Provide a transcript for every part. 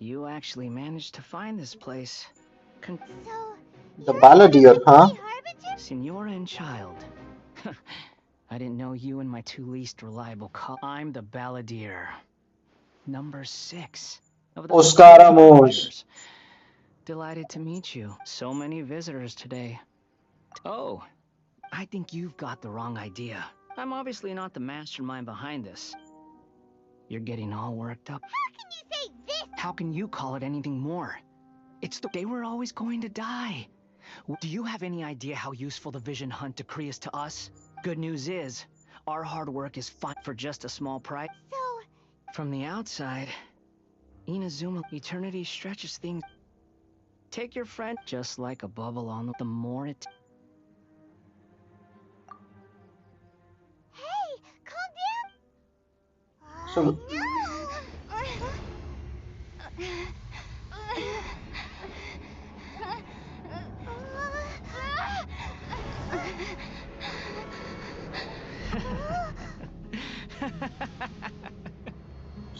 You actually managed to find this place. So, The you're the Balladeer, huh? Holy Harbinger? Senora and child. I didn't know you and my two least reliable I'm the Balladeer. Number 6 of the Holy Oscaramous. Harbingers. Delighted to meet you. So many visitors today. Oh, I think you've got the wrong idea. I'm obviously not the mastermind behind this. You're getting all worked up. How can you say this? How can you call it anything more? They were always going to die. Do you have any idea how useful the Vision Hunt decree is to us? Good news is, our hard work is fine for just a small price. So, From the outside, Inazuma Eternity stretches things. Take your friend just like a bubble on the more it. hey, calm down. So,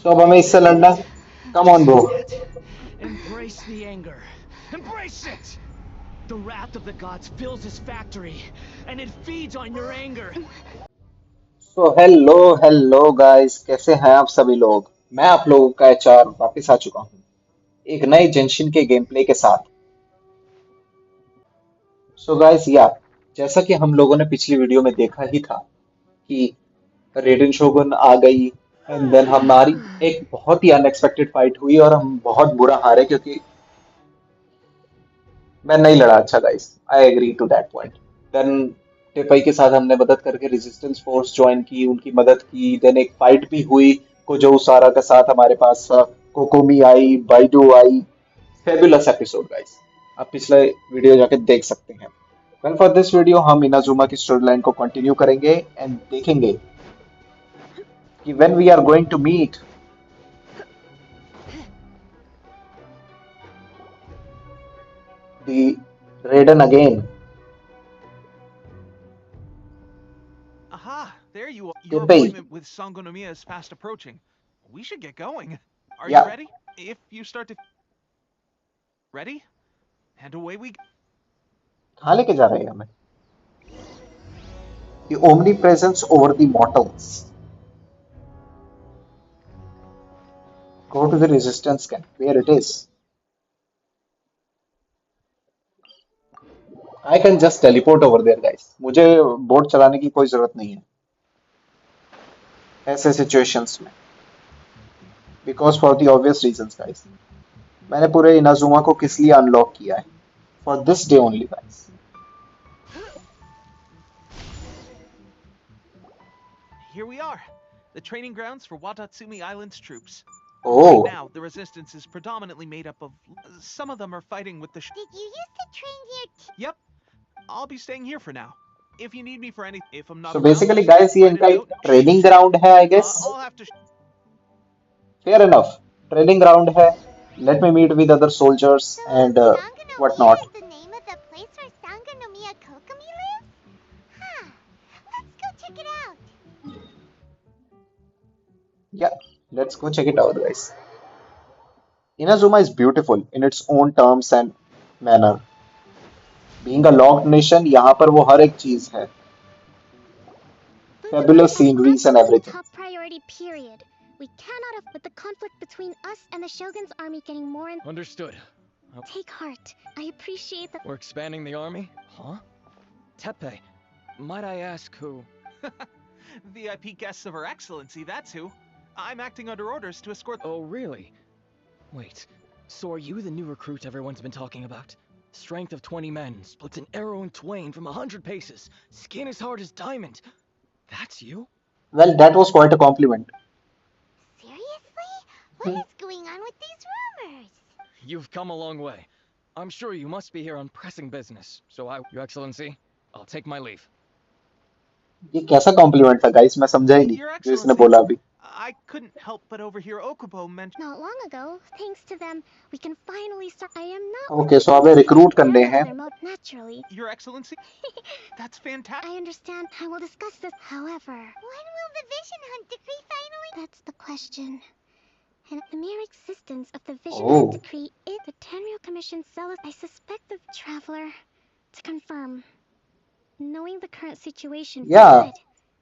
so अब हमें इससे लड़ना है? Come on, Just bro. do it. Embrace the anger. Embrace it! The wrath of the gods fills his factory, and it feeds on your anger. So hello guys, कैसे हैं आप सभी लोग? मैं आप लोगों का एचआर वापस आ चुका हूँ एक नए जेंशिन के गेम प्ले के साथ। सो गाइस, या जैसा कि हम लोगों ने पिछली वीडियो में देखा ही था कि रेडिन शोगुन आ गई एंड देन हमारी एक बहुत ही अनएक्सपेक्टेड फाइट हुई और हम बहुत बुरा हारे क्योंकि मैं नहीं लड़ा अच्छा guys. I agree to that point. Then टिपई के साथ हमने मदद करके रेजिस्टेंस फोर्स ज्वाइन की, उनकी मदद की। देन एक फाइट भी हुई कुजो सारा के साथ हमारे पास। कोकोमी आई, बाइडू आई। फेबुलस एपिसोड गाइस, आप पिछले वीडियो जाके देख सकते हैं। वेल, फॉर दिस वीडियो हम इनाजुमा की स्टोरी लाइन को कंटिन्यू करेंगे एंड देखेंगे कि when we are going to meet the Raiden again. Aha, there you are. Your टिपई, appointment with Sangonomiya is fast approaching. We should get going. Are या you ready? If you start to... Ready? And away we go. कहाँ लेके जा रहे हैं हमें? The omnipresence over the mortals. Go to the resistance camp where it is. I can just teleport over there, guys. मुझे boat चलाने की कोई जरूरत नहीं है ऐसे सिचुएशंस में, because for the obvious reasons, guys. मैंने पूरे इनाजुमा को किस लिए अनलॉक किया है? For this day only, guys. Here we are. The training grounds for Watatsumi Island's troops. Right Oh, now, the resistance is predominantly made up of... Some of them are fighting with the... did you used to train here too? Yep. I'll be staying here for now. If you need me for anything... If I'm not so around, basically, just guys, ये write a इनका एक note and shoot training me. Ground है, I guess. I'll have to... Fair enough. Training ground है. Let me meet with other soldiers So, and Sangonomiya whatnot. is the name of the place where Sangonomiya Kokomi lives? Huh. Let's go check it out. Yeah, let's go check it out, guys. Inazuma is beautiful in its own terms and manner. Being a locked nation, यहाँ पर वो हर एक चीज है. Fabulous sceneries and everything. Top priority, period. We cannot have with the conflict between us and the Shogun's army getting more and Understood. take heart. I appreciate that. We're expanding the army? Huh? Tepe, might I ask who? VIP guests of Her Excellency, that's who. I'm acting under orders to escort... Oh, really? Wait, so are you the new recruit everyone's been talking about? Strength of 20 men, splits an arrow in twain from 100 paces, skin as hard as diamond. That's you? Well, that was quite a compliment. Seriously? What is going on with these rumors? You've come a long way. I'm sure you must be here on pressing business, so Your Excellency, I'll take my leave. ये कैसा complement था guys? मैं समझा ही नहीं Your जो इसने Excellency, बोला अभी. I couldn't help but overhear Okubo mention... Not long ago, thanks to them, we can finally start. I am not. Okay, so हमें रिक्रूट करने हैं. Naturally. Your Excellency? That's fantastic. I understand. I will discuss this. However, When will the Vision Hunt decree finally? that's the question. The mere existence of the vision Oh. decree is the Tenryou Commission zealous. I suspect the traveler to confirm. Knowing the current situation. Yeah, Good.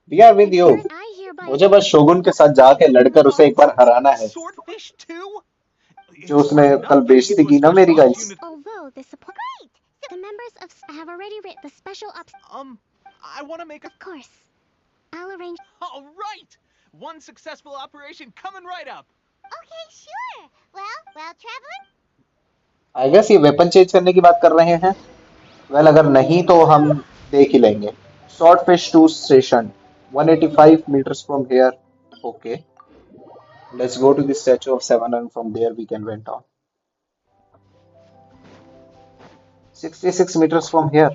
we are with you. I hereby मुझे बस shogun के साथ जाके लड़कर उसे एक बार हराना है, Swordfish too? जो It's उसने hard कल enough getting बेइज्जती into a की ना मेरी special ops guys. unit. although the support the members of have already written the special ops. I want to make a. Of course. I'll arrange. All right! One successful operation coming right up. Okay, sure. Well, traveler? I guess ये weapon change करने की बात कर रहे हैं. Well अगर नहीं तो हम देख ही लेंगे. Swordfish 2 station 185 meters from here. Okay, let's go to the statue of Seven and from there we can went on. 66 meters from here.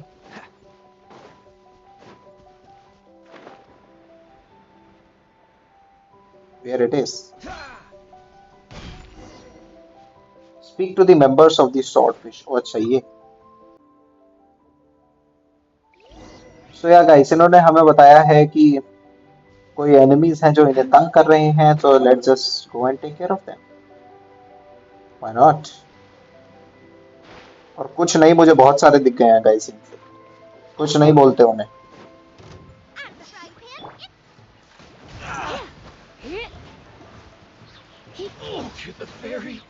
Where it is. Speak to the members of the Swordfish. Oh अच्छा ये. So yeah guys, इन्होंने हमें बताया है कि कोई enemies हैं जो इन्हें तंग कर रहे हैं, तो let's just go and take care of them. Why not? और कुछ नहीं, मुझे बहुत सारे दिख गए हैं गाइस इनसे. कुछ नहीं बोलते उन्हें. To the very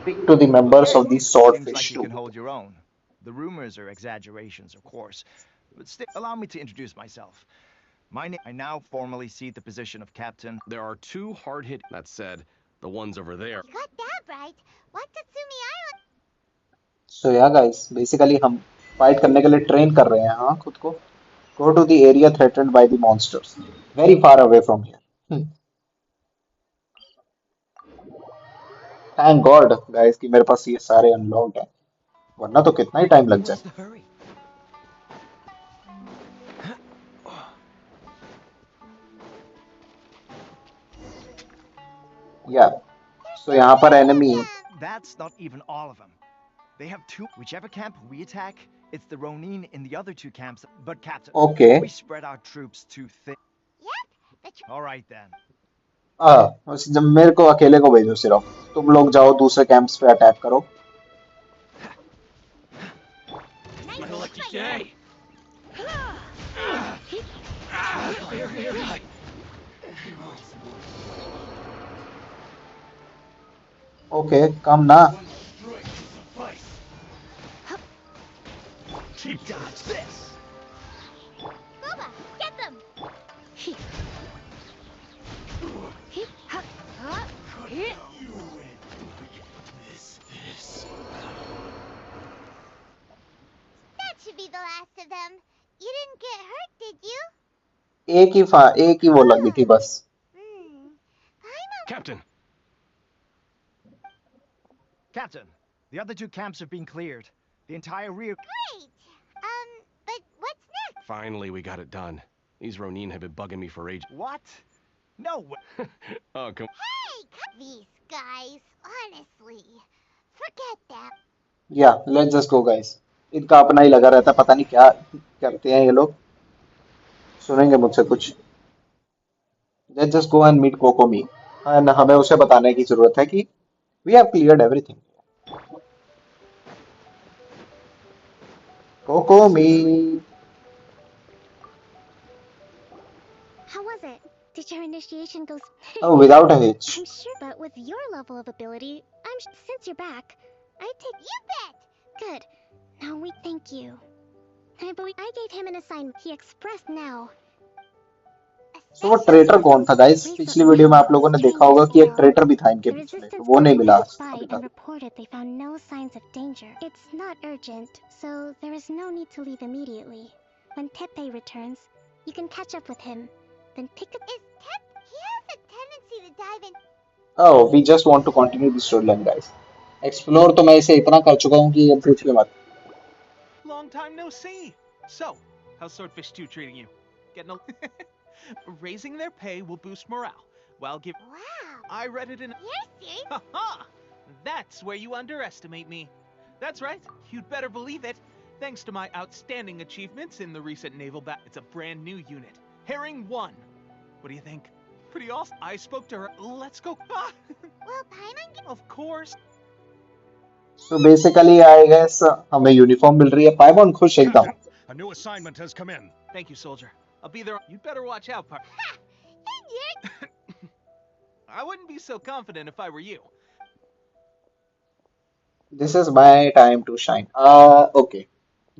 Speak to the members of the Seems Swordfish like you too. can hold your own. The rumors are exaggerations, of course. But still, allow me to introduce myself. My name. I now formally cede the position of captain. There are two hard-hit. That said, the ones over there. You got that right. Watatsumi Island. So yeah guys, basically हम fight करने के लिए train कर रहे हैं हाँ खुद को. Go to the area threatened by the monsters. Very far away from here. Thank God guys कि मेरे पास ये सारे unlocked हैं. वरना तो कितना ही टाइम लग जाए. What's the hurry? Yeah. So यहाँ पर enemy. That's not even all of them. They have two. Whichever camp we attack, it's the Ronin in the other two camps. But captain, Okay. we spread our troops too thin. Yep. All right then. बस जब मेरे को अकेले को भेजो सिर्फ. तुम लोग जाओ दूसरे कैंप्स पे अटैक करो. My lucky day. Okay, come ना. Dodge this. Boba, get them. That should be the last of them. You didn't get hurt, did you? एक ही वो लगी थी बस. Captain, Captain, the other two camps have been cleared. The entire rear. Great. But what's next? finally we got it done. These Ronin have been bugging me for ages. What? No way. Oh, come. Hey, these guys. Honestly, forget that. Yeah, let's just go guys. इनका अपना ही लगा रहता, पता नहीं क्या करते हैं ये लोग. सुनेंगे मुझसे कुछ. Let's just go and meet Kokomi. And हमें उसे बताने की जरूरत है कि we have cleared everything. Kokomi. How was it? Did your initiation go? Oh, without a hitch. I'm sure, but with your level of ability, since you're back, I take. You bet. Good. Now we thank you. I believe I gave him an assignment. He expressed now. So वो traitor कौन था guys? पिछली video में आप लोगों ने देखा होगा कि एक ट्रेटर भी था इनके The बीच में. resistance वो नहीं मिला forces अभी by and तक. reported they found no signs of danger. It's not urgent, so there is no need to leave immediately. When Tepe returns, you can catch up with him. Then pick up. Is Tep? He has a tendency to dive in. Oh, we just want to continue the storyline guys. Explore तो मैं इसे इतना कर चुका हूँ कि अब पूछ के मत. Long time no see. So, how's Swordfish 2 treating you? Getting a. Raising their pay will boost morale. While give. Wow. I read it in. You're serious? Ha ha! That's where you underestimate me. That's right. You'd better believe it. Thanks to my outstanding achievements in the recent naval battle, it's a brand new unit. Herring 1. What do you think? Pretty awesome. I spoke to her. Let's go. Ah, Will Paimon get... of course. तो basically I guess हमें uniform मिल रही है। पाइमॉन खुश एकदम। Captain, a new assignment has come in. Thank you, soldier. I'll be there. You'd better watch out, Ha! And you're... I wouldn't be so confident if I were you. This is my time to shine. Okay,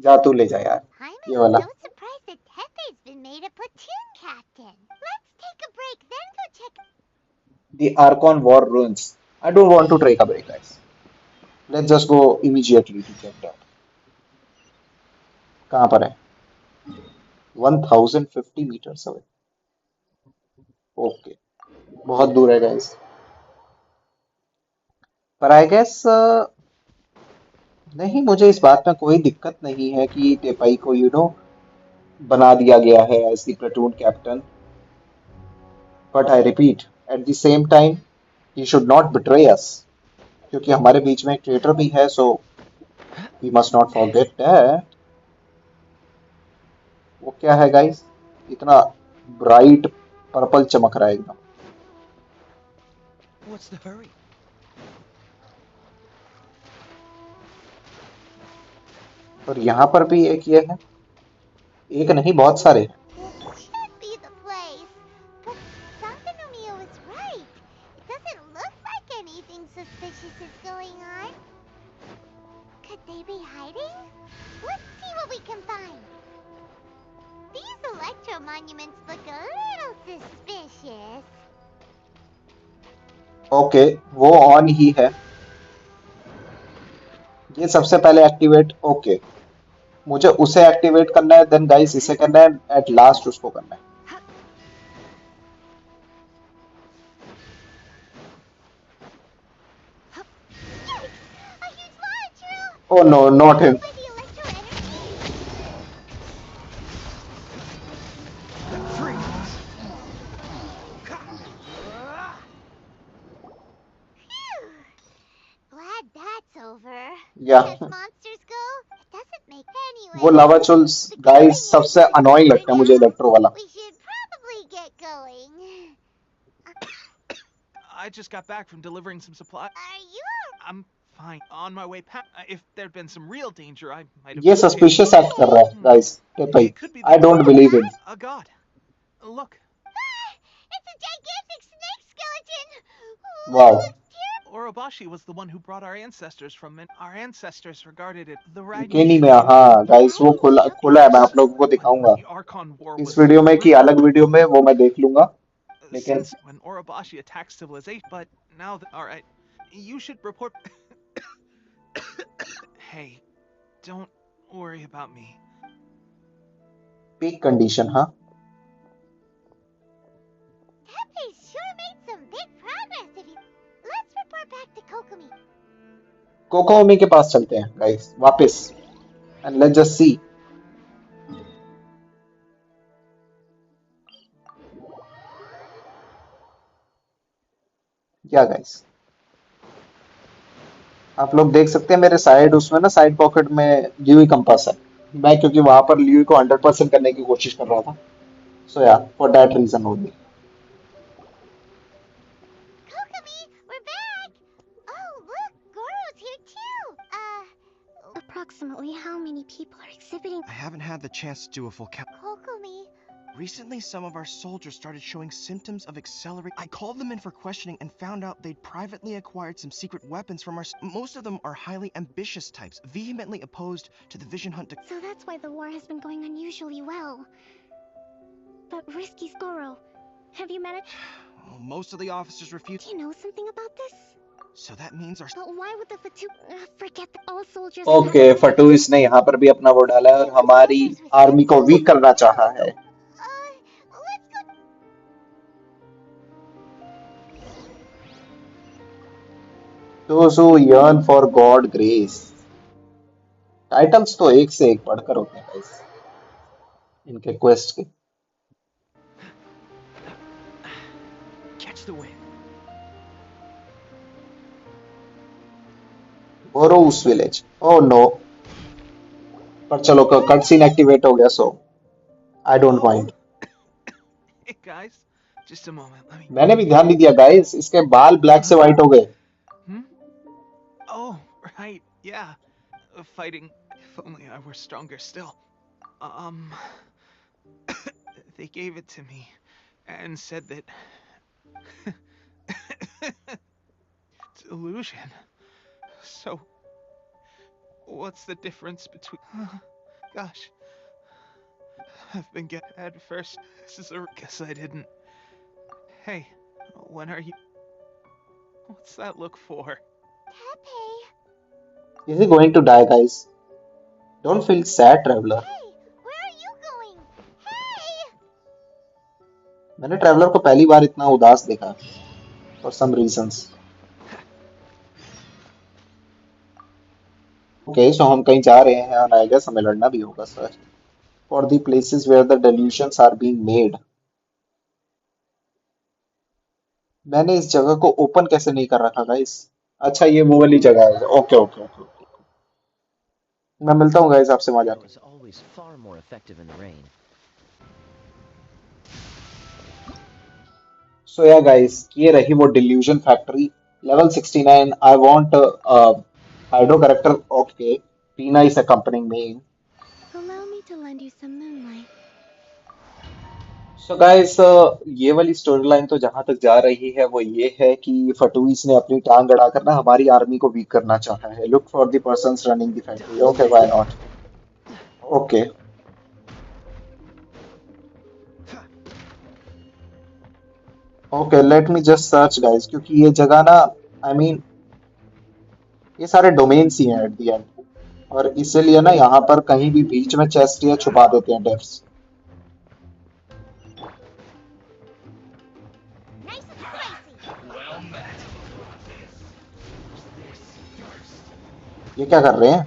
जा तू ले जा यार ये Paimon is वाला। so surprised that Tepe's been made a platoon captain. Let's take a break, then go check... The Archon War ruins. I don't want to take a break, guys. Let's just go immediately to check that. कहाँ पर है? 1050 meters away. Okay, बहुत दूर है guys. पर I guess नहीं, मुझे इस बात में कोई दिक्कत नहीं है कि टेपाई को बना दिया गया है as the platoon captain. But I repeat, at the same time, he should not betray us. क्योंकि हमारे बीच में एक ट्रेटर भी है, so we must not forget that. वो क्या है गाइस? इतना ब्राइट पर्पल चमक रहा है एकदम। What's the hurry? और यहाँ पर भी एक ये है, एक नहीं बहुत सारे हैं। This should be the place. But Sangonomiya was right. It doesn't look like anything suspicious is going on. Could they be hiding? Let's see what we can find. These electro monuments look a little suspicious. Okay, वो on ही है। ये सबसे पहले activate, okay मुझे उसे activate करना है, then guys इसे करना है, एट लास्ट उसको करना है। Yikes! A huge launcher! Oh no, not him. By the electro energy. Phew. Glad that's over. Yeah. As monsters go, it doesn't make anyway. वो लावा चुल्स गाइस सबसे अनोइंग लगता है मुझे इलेक्ट्रो वाला। We should probably get going. I just got back from delivering some supplies. Are you I'm fine. On my way back. If there'd been some real danger, I might have... ये suspicious act कर रहा है guys. टेपाई, It could be I don't believe it. a god. Look. Ah, it's a gigantic snake skeleton. Wow. That's terrible. Orobashi was the one who brought our ancestors from it. Our ancestors regarded it the केनी Ragnarok. में, हाँ guys वो खुला है, मैं आप लोगों को दिखाऊंगा The Archon War इस was वीडियो में कि अलग वीडियो में, वो मैं देख लूंगा। लेकिन since when Orobashi attacked civilization, but now that... Alright, you should report... Hey, don't worry about me. Peak condition, हाँ Tepe's sure made some big progress if you... Let's report back to Kokomi. कोकोमी के पास चलते हैं guys वापस, and let's just सी। क्या guys, आप लोग देख सकते हैं मेरे साइड, उसमें ना साइड पॉकेट में ल्यूई कंपास है। मैं क्योंकि वहां पर ल्यूई को 100% करने की कोशिश कर रहा था, so yeah for that reason only. Kokomi, we're back. Oh, look, Goro's here too. Approximately how many people are exhibiting? I haven't had the chance to do a full count. Kokomi, Recently, some of our soldiers started showing symptoms of accelerate. I called them in for questioning and found out they'd privately acquired some secret weapons from our... Most of them are highly ambitious types, vehemently opposed to the Vision Hunt. So that's why the war has been going unusually well. But Risky's Goro, have you managed? Most of the officers refused. Do you know something about this? So that means our... But why would the Fatu... forget that all soldiers... okay, फटूस ने यहाँ पर भी अपना वो डाला है और हमारी आर्मी को वीक करना चाहा है। let's go. Those who yearn for God grace. Titles तो एक से एक पढ़कर होते हैं गाइस इनके क्वेस्ट के। Catch the wind. Boros village. Oh no. पर चलो कट सीन एक्टिवेट हो गया, so I don't mind. Hey guys, just a moment. Let me. मैंने भी ध्यान नहीं दिया गाइस, इसके बाल ब्लैक से व्हाइट हो गए। Hmm? Oh, right. Yeah. Fighting. If only I were stronger still. Um. They gave it to me and said that. Delusion. So. What's the difference between. Gosh. I've been get head first. This is a. Guess I didn't. Hey, when are you. What's that look for? Pepe. Is he going to die, guys? Don't feel sad, traveler. Hey, where are you going? Hey! मैंने traveller को पहली बार इतना उदास देखा for some reasons. Okay, so हम कहीं जा रहे हैं और I guess हमें लड़ना भी होगा sir. For the places where the delusions are being made. मैंने इस जगह को ओपन कैसे नहीं कर रखा गाइस? अच्छा ये वो वाली जगह है. Okay okay okay. मैं मिलता हूँ गाइस आपसे वहां जाके. Was always far more effective in the rain. So yeah guys, ये रही वो delusion factory level 69. I want Hydro character. Okay, Tina is accompanying me. Allow me to lend you some moonlight. So guys, ये वाली story line तो जहां तक जा रही है वो ये है कि फटुइस ने अपनी टांग अड़ाकर ना हमारी आर्मी को वीक करना चाहा है. Look for the persons running the factory. Okay why not. Okay okay let me just search guys, क्योंकि ये जगह ना आई मीन ये सारे डोमेन्स ही हैं एट द एंड, और इसीलिए ना यहाँ पर कहीं भी बीच में चेस्ट या छुपा देते हैं डेफ्स. Nice and spicy. ये क्या कर रहे हैं?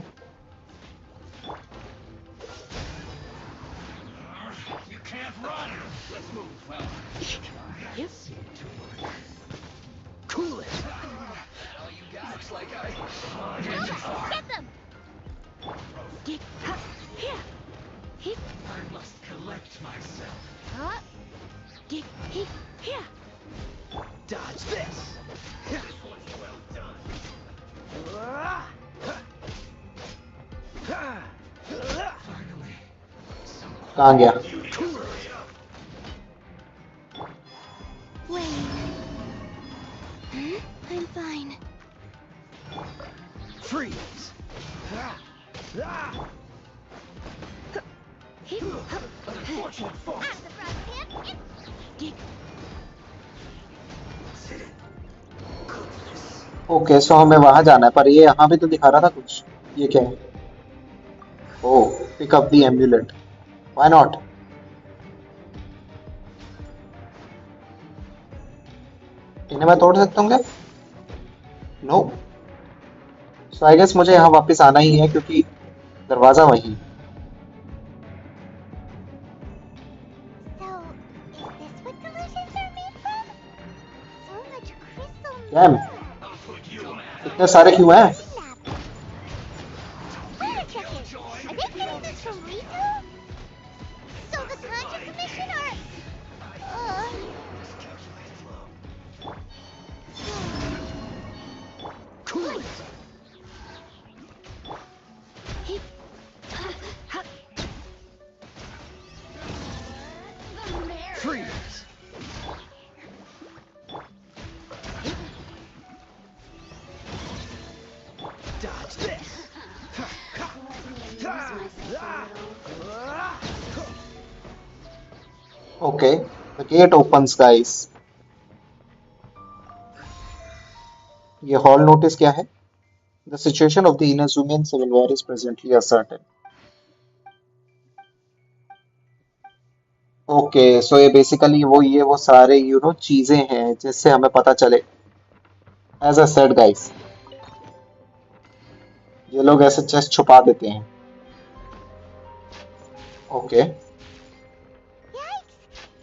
Cool it. Get them! Huh? Dodge this. कहाँ गया? Wait. I'm fine. Freeze. Unfortunate fall. I'm the frog pimp. Okay so हमें वहां जाना है, पर ये यहाँ भी तो दिखा रहा था कुछ. ये क्या है? Oh, pick up the amulet. Why not? इन्हें मैं तोड़ सकता हूँ क्या? नो. सो आई गेस मुझे यहाँ वापस आना ही है क्योंकि दरवाजा वही. So, is this what delusions are made from? So much crystal Damn. mirror. इतने सारे क्यों हैं? Wait a second. Are they getting this from Rito? So the Conjure Commission are... Cool it. Freeze. Dodge this. Okay, the gate opens guys. ये hall notice क्या है? The situation of the Inazumian civil war is presently uncertain. Okay so ये basically वो सारे चीजें हैं जिससे हमें पता चले. एज अ सेड गाइस, ये लोग ऐसे चेस्ट छुपा देते हैं. Okay Yikes!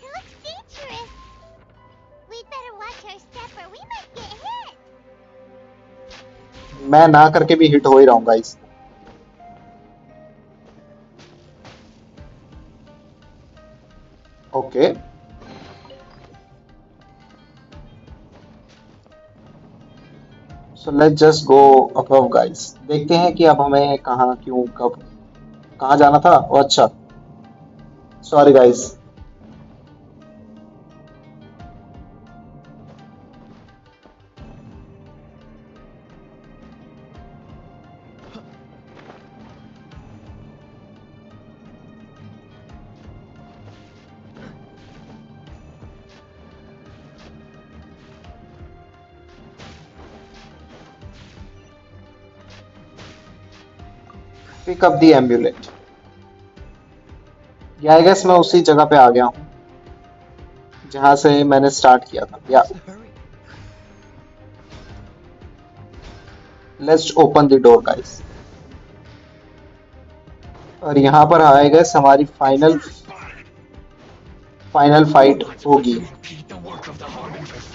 It looks dangerous. We'd better watch our step or we might get hit. मैं ना करके भी हिट हो ही रहा हूँ guys. Okay so let's just go above guys, देखते हैं कि अब हमें कहाँ क्यों कब कहाँ जाना था। ओ अच्छा, sorry guys. Pick up the amulet. Yeah I guess मैं उसी जगह पे आ गया हूँ जहाँ से मैंने स्टार्ट किया था। या let's open the door guys. और यहाँ पर आई गेस हमारी फाइनल फाइट होगी। Repeat the work of the Harbingers.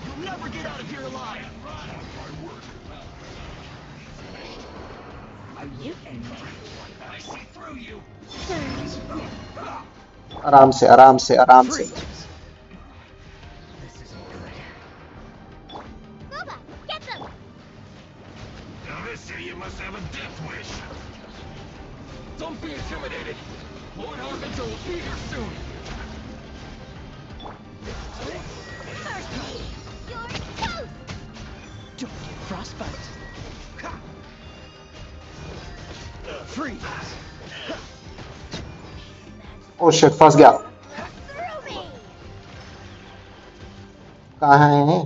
You'll never get out of here alive. Are you angry? I see through you. आराम से आराम से आराम से। Bubba, get them! Now this idiot must have a death wish. Don't be intimidated. Lord Harbinger will be here soon. You're toast! Don't get frostbite. Freeze. Oh shit, फंस गया। Through me! कहाँ है?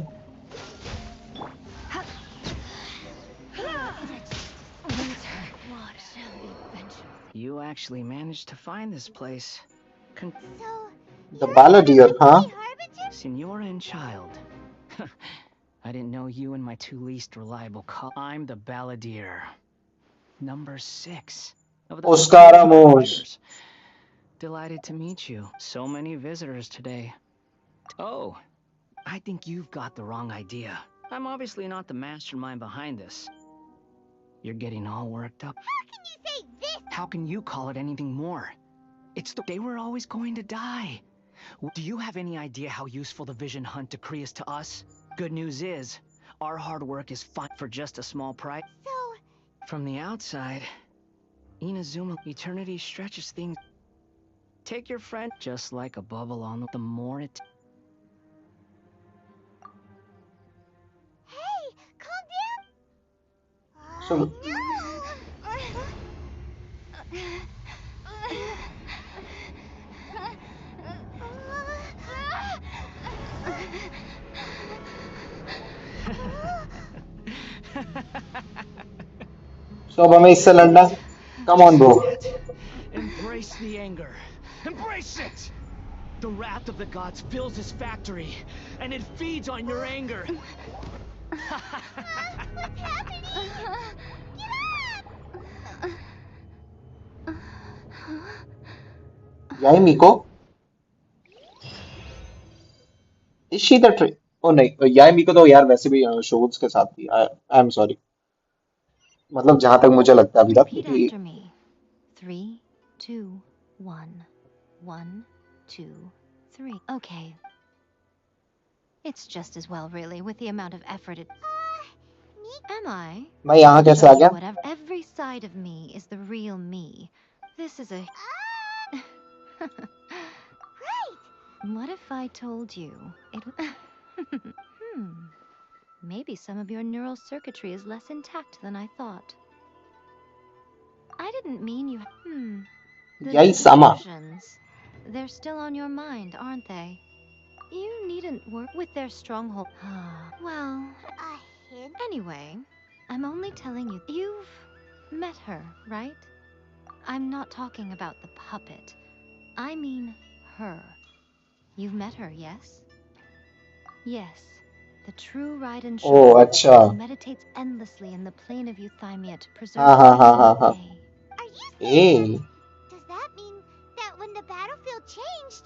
You actually managed to find this place. So, The Balladeer, huh? Harbinger? Signora and child. I didn't know you and my two least reliable I'm the Balladeer. Number 6 of the Oscar Ramos. Rangers. Delighted to meet you. So many visitors today. Oh, I think you've got the wrong idea. I'm obviously not the mastermind behind this. You're getting all worked up. How can you say this? How can you call it anything more? They were always going to die. Do you have any idea how useful the Vision Hunt decree is to us? Good news is, our hard work is fun for just a small price. So, From the outside, Inazuma Eternity stretches things. Take your friend just like a bubble on the more it... hey, calm down! So- No! So अब हमें इससे लड़ना। Come on bro. Embrace the anger. Embrace it! The wrath of the gods fills this factory, and it feeds on your anger. What's happening? Get up! Yae Miko? Is she the ट्रे? Oh नहीं, Yae मीको तो यार वैसे भी शोगुन्स के साथ थी। I am sorry. मतलब जहां तक मुझे लगता है अभी तक Repeat कि after me. 3, 2, 1. 1, 2, 3. Okay. It's just as well, really, with the amount of effort it... Am I? मैं यहाँ कैसे आ गया? Whatever. Every side of me is the real me. This is a... Right! What if I told you it... Maybe some of your neural circuitry is less intact than I thought. I didn't mean you... The याई सामा। delusions. They're still on your mind, aren't they? You needn't work with their stronghold. Well, A hint? anyway, I'm only telling you. You've met her, right? I'm not talking about the puppet. I mean her. You've met her, yes? Yes. The true Raiden Oh, Shogun अच्छा। who meditates endlessly in the plane of Euthymia to preserve हाँ हाँ हाँ हाँ हाँ। Day. Are you saying A does that mean that when the battlefield changed?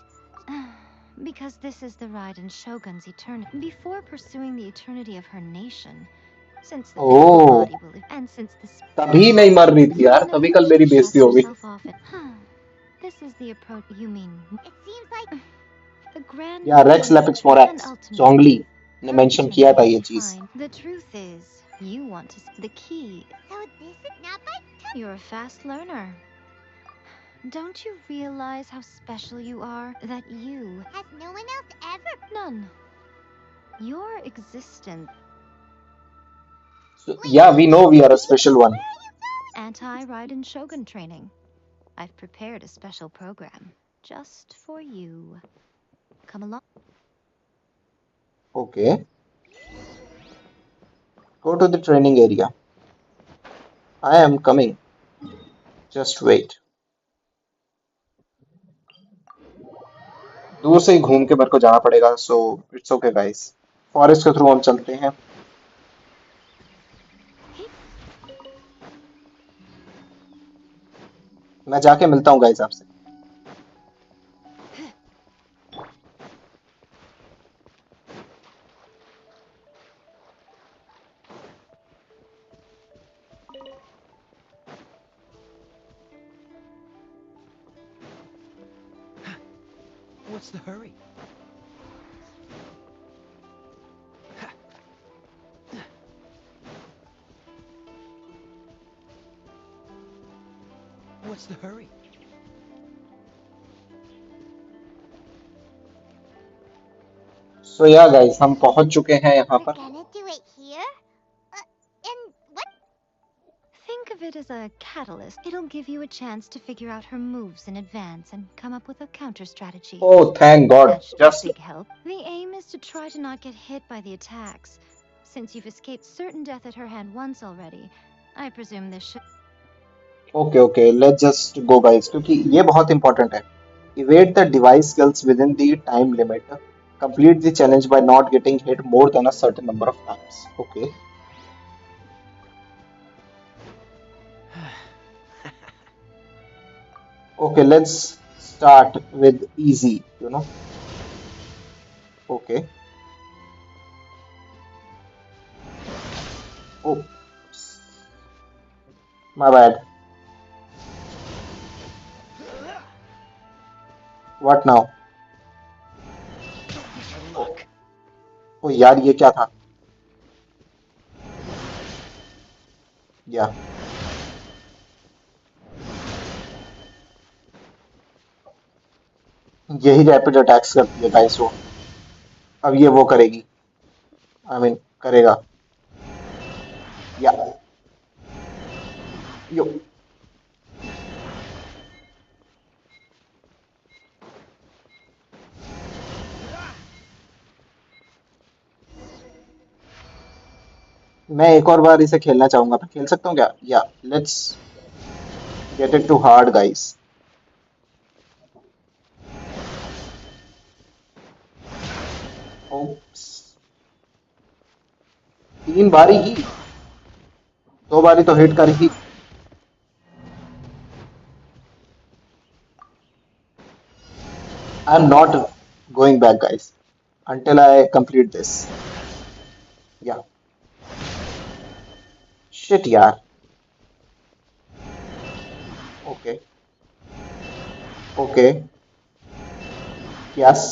Because this is the Raiden Shogun's eternity. Before pursuing the eternity of her nation, since the physical Oh. body will live, and since the तभी नहीं मर रही थी यार, तभी कल मेरी बेइज्जती हो गई। This is the approach? You mean It seems like the grand या रेक्स लैपिक्स मोरैक्स penultimate जोंगली ने मेंशन किया था urgent ये चीज. fine. The truth is, you want to the key. so. This is not my You're a fast learner. Don't you realize how special you are? That you, Has no one else ever? none. Your existence, So, yeah, we know we are a special one. anti-Raiden Shogun training. I've prepared a special program just for you. Come along. Okay. Go to the training area. I am coming. Just wait. दूर से ही घूम के मेरे को जाना पड़ेगा. So it's okay guys. Forest के through हम चलते हैं. मैं जाके मिलता हूँ गाइस आपसे. What's the hurry? What's the hurry? So yeah guys, हम पहुंच चुके हैं यहाँ We're पर. gonna do it here? And what? Think of it as a catalyst. It'll give you a chance to figure out her moves in advance and come up with a counter strategy. Oh thank God. That should be a Just big help. The aim is to try to not get hit by the attacks. Since you've escaped certain death at her hand once already, I presume this should. okay. Let's just go guys क्योंकि ये बहुत important है. Evade the device skills within the time limit. Complete the challenge by not getting hit more than a certain number of times. Okay. Okay, let's start with easy, you know. Okay. Oh, my bad. What now? ओ यार ये क्या था? या यही rapid attacks करती है guys वो. अब ये वो करेगी. I mean करेगा. या यो मैं एक और बार इसे खेलना चाहूंगा. मैं खेल सकता हूँ क्या? या let's get it to hard guys. Oops 3 बारी ही. 2 बारी तो हिट कर ही. I'm not going back guys until I complete this. Yeah. Shit यार. Okay. Okay. Yes.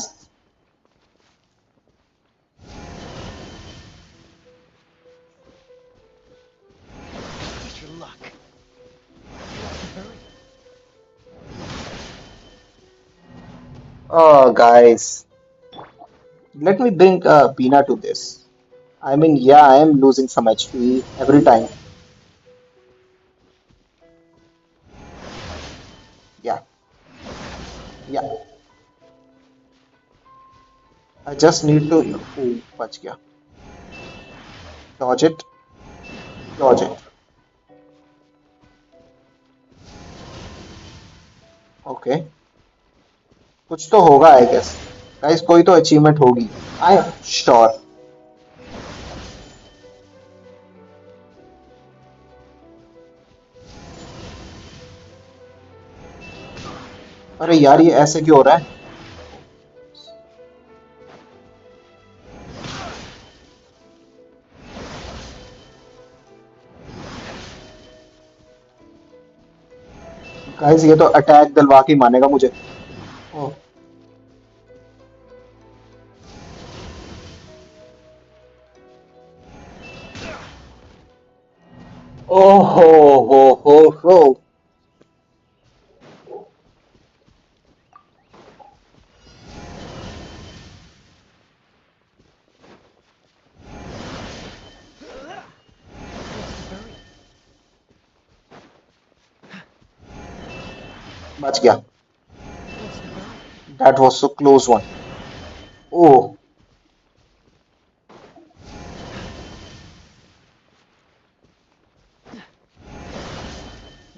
Just your luck. What's the hurry? Oh, guys. Let me bring Bina to this. I mean, yeah, I am losing some HP every time. Yeah. Yeah. I just need to. Ooh, बच गया. Dodge it. Dodge it. Okay. कुछ तो होगा I guess. Guys कोई तो achievement होगी. I am sure. अरे यार ये ऐसे क्यों हो रहा है? गाइस ये तो अटैक दिलवा के ही मानेगा मुझे। ओह ओहो हो। बच गया। That was so close one. Oh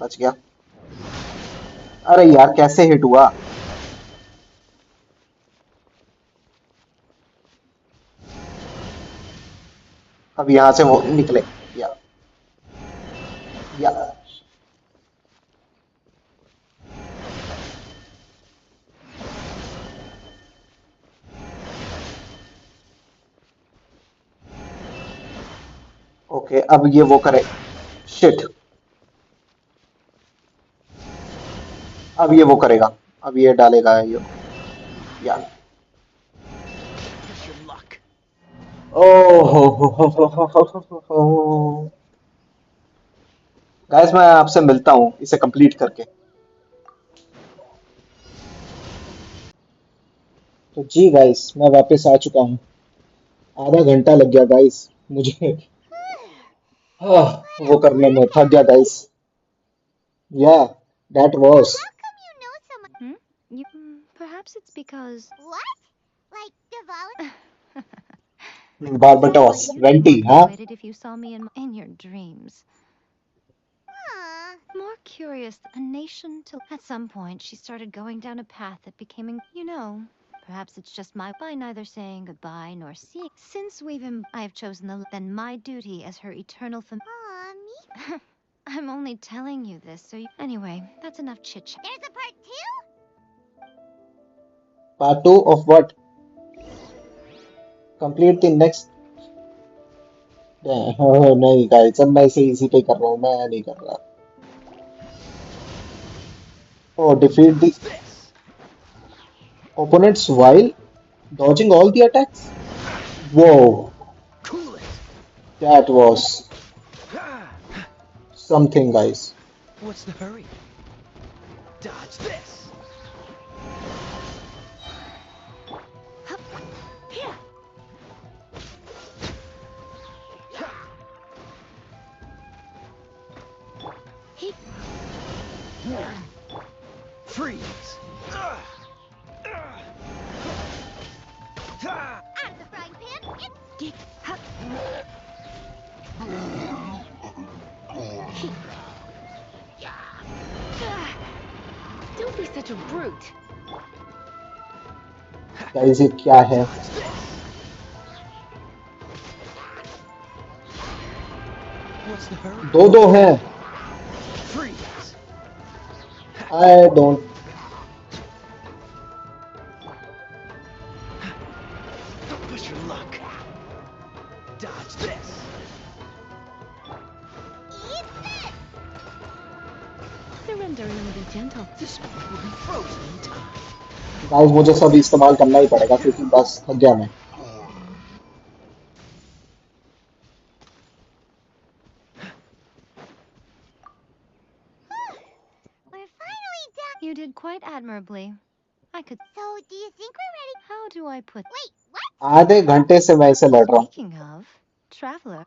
बच गया। अरे यार कैसे हिट हुआ। अब यहाँ से वो निकले। या या ओके अब ये वो करे। शिट। अब ये वो करेगा। अब ये डालेगा ये। या Push your luck. Oh guys मैं आपसे मिलता हूँ इसे कंप्लीट करके। तो जी गाइस मैं वापस आ चुका हूँ। आधा घंटा लग गया गाइस मुझे। हाँ, What वो a करने में थक गया workout! गाइस। या that was How come you know so much? Perhaps it's because. What? Like develop? बारबटॉस You'd be vanity more हाँ। persuaded if you saw me in your dreams. Aw. More curious, a nation to. At some point, she started going down a path that became, perhaps it's just my by neither saying goodbye nor seeing. Since I have chosen then my duty as her eternal Aw, me? I'm only telling you this so you. Anyway, that's enough chit chat. There's a part two? Part two of what? Complete the next. नहीं guys अब मैं इसे easy पे कर रहा हूँ मैं नहीं कर रहा। Oh defeat the opponents while dodging all the attacks. Whoa, Cool it. that was something, guys. What's the hurry? Dodge this. Freeze. Out of the frying pan, it's Don't be such a brute. Guys, ये क्या है? What's the hurry? दो हैं. Freeze. I don't. Push your luck. Dodge this. Surrender and be gentle. This one will be frozen in time. Guys, मुझे सब इस्तेमाल करना ही पड़ेगा क्योंकि बस थक गया मैं. We're finally done. You did quite admirably. I could. So, do you think we're ready? How do I put? Wait, what? आधे घंटे से मैं इसे लड़ रहा हूँ. Speaking of, traveler,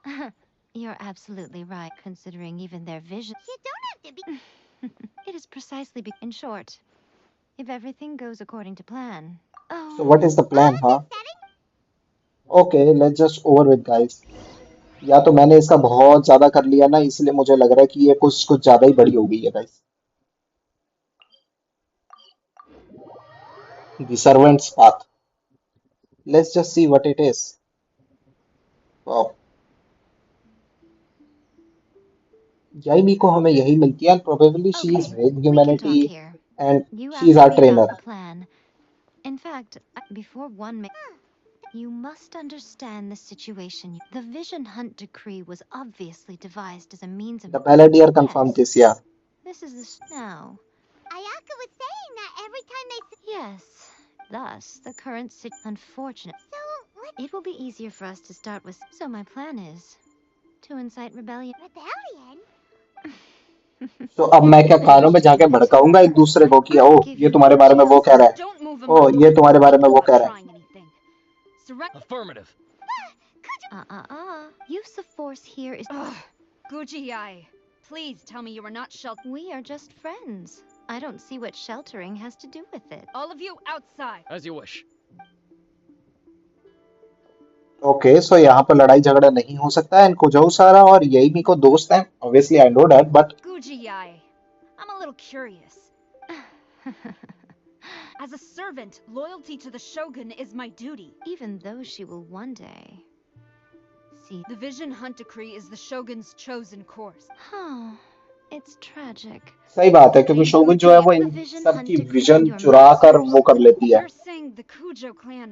you're absolutely right. Considering even their vision. You don't have to be. It is precisely. In short, if everything goes according to plan. Oh. So what is the plan, huh? Okay, let's just over with guys. या तो मैंने इसका बहुत ज्यादा कर लिया ना इसलिए मुझे लग रहा है कि ये कुछ ज्यादा ही बड़ी हो गई है guys. The servant's path. Let's just see what it is. Wow. याइमी को हमें यही मिलती है and probably she is Okay, with we can humanity talk here. and You she is asked our me trainer. about the plan. In fact, before one you must understand the situation. The Vision Hunt decree was obviously devised as a means of. The Palladio confirmed Yes. this, yeah. This is the now. Ayaka was saying that every time they... Yes. Thus, the current unfortunate. So, what... It will be easier for us to start with. So my plan is to incite rebellion. Rebellion? तो अब मैं क्या कानों में जाके भड़काऊंगा एक दूसरे को कि ओ ये तुम्हारे बारे में वो कह रहा है, ओ ये तुम्हारे बारे में वो कह रहा है. Affirmative. Use of force here is. Guji-ai, please tell me you are not shelter. We are just friends. I don't see what sheltering has to do with it. All of you outside. As you wish. Okay so यहाँ पर लड़ाई झगड़ा नहीं हो सकता है. इनको जो सारा और यही मी को दोस्त हैं. Obviously I know that but Guji-ai, I'm a little curious. As a servant, loyalty to the Shogun is my duty. Even though she will one day see. The Vision Hunt Decree is the Shogun's chosen course. It's tragic. सही बात है क्योंकि shogun जो है वो इन सब की vision चुरा कर वो कर लेती है. You're saying the Kujo clan...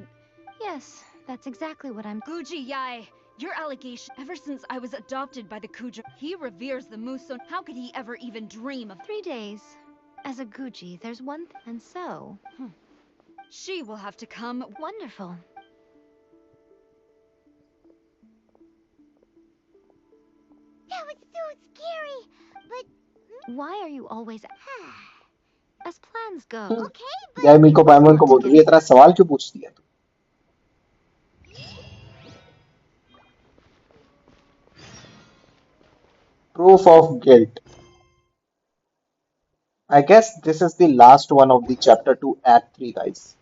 Yes, that's exactly what I'm. Guji-ai, your allegation. Ever since I was adopted by the Kujo, he reveres the Muso. How could he ever even dream of 3 days? As a Guji, there's one and so. She will have to come. Wonderful. That was so scary, but... Why are you always... As plans go. Okay, but... यार मी को पाइमन को बोल रही है, इतना सवाल क्यों पूछती है? Proof of guilt. I guess this is the last one of the chapter 2 act 3 guys.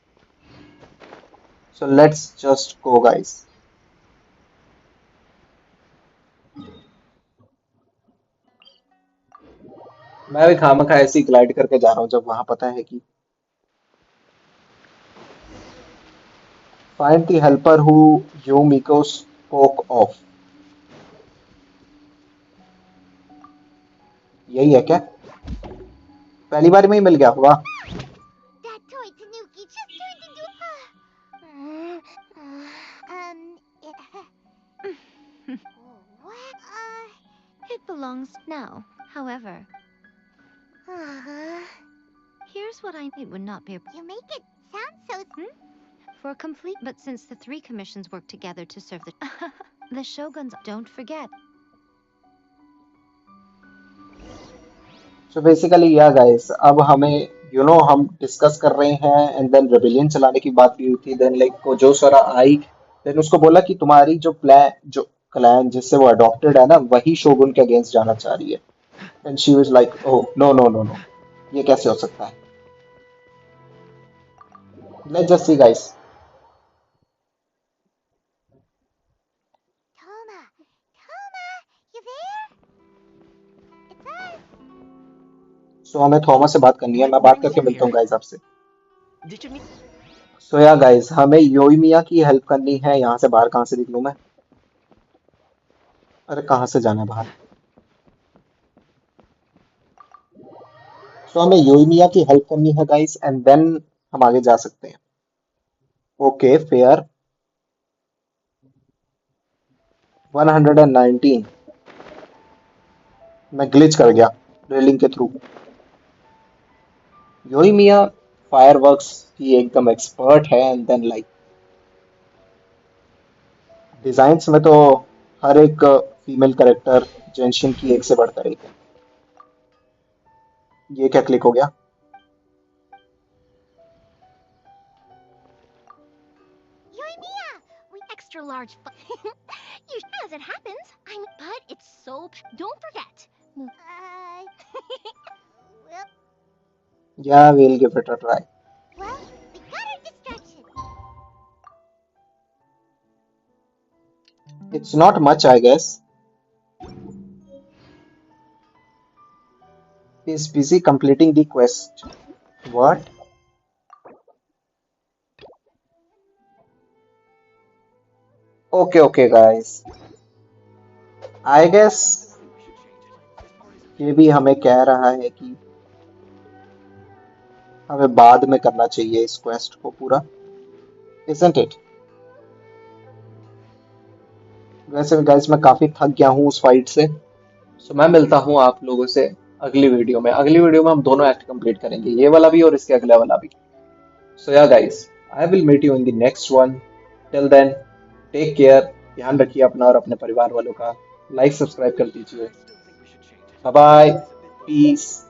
So let's just go guys. मैं भी खामखा ऐसे ही ग्लाइड करके जा रहा हूँ जब वहां पता है कि find the helper who Yumiko spoke of. यही है क्या? पहली बार में ही मिल गया हुआ. That toy Tanuki just turned into what? It belongs now. However, here's what it would not be. You make it sound so... For complete, but since the 3 commissions work together to serve the shoguns, don't forget. So basically yeah guys, अब हमें हम discuss कर रहे हैं and then rebellion चलाने की बात भी हुई थी. देन लाइक को जो सारा आई, देन उसको बोला कि तुम्हारी जो क्लैन जिससे वो अडॉप्टेड है ना, वही शोगुन के अगेंस्ट जाना चाह रही है. And she was like oh no no no no, ये कैसे हो सकता है? Let's just see guys. So हमें थॉमस से बात करनी है. मैं बात करके मिलता हूँ गाइस आपसे. सो या गाइस, हमें योइमिया की हेल्प करनी है. यहाँ से बाहर कहाँ से निकलूं मैं? अरे कहाँ से जाना है बाहर? सो हमें योइमिया की हेल्प करनी है गाइस एंड देन हम आगे जा सकते हैं. Okay fair. 119. मैं ग्लिच कर गया रेलिंग के थ्रू. योइमिया फायरवर्क्स की एकदम एक्सपर्ट है एंड देन लाइक डिजाइन्स में तो हर एक फीमेल कैरेक्टर जेंशिन की एक से बढ़कर एक है. ये क्या क्लिक हो गया? Yoimiya, we extra large. You as it happens. But it's so. Don't forget. Well. Yeah, we'll give it a try. Well, we got our distraction. It's not much, I guess. He's busy completing the quest. What? Okay, guys. I guess ये भी हमें कह रहा है कि हमें बाद में करना चाहिए इस क्वेस्ट को पूरा. Isn't it? वैसे भी गाइस मैं काफी थक गया हूँ उस फाइट से. सो मैं मिलता हूँ आप लोगों से अगली वीडियो में हम दोनों एक्ट कंप्लीट करेंगे, ये वाला भी और इसके अगले वाला भी। So yeah guys, I will meet you in the next one. Till then, take care, ध्यान रखिए अपना और अपने परिवार वालों का। लाइक सब्सक्राइब कर दीजिए। Bye bye, piece.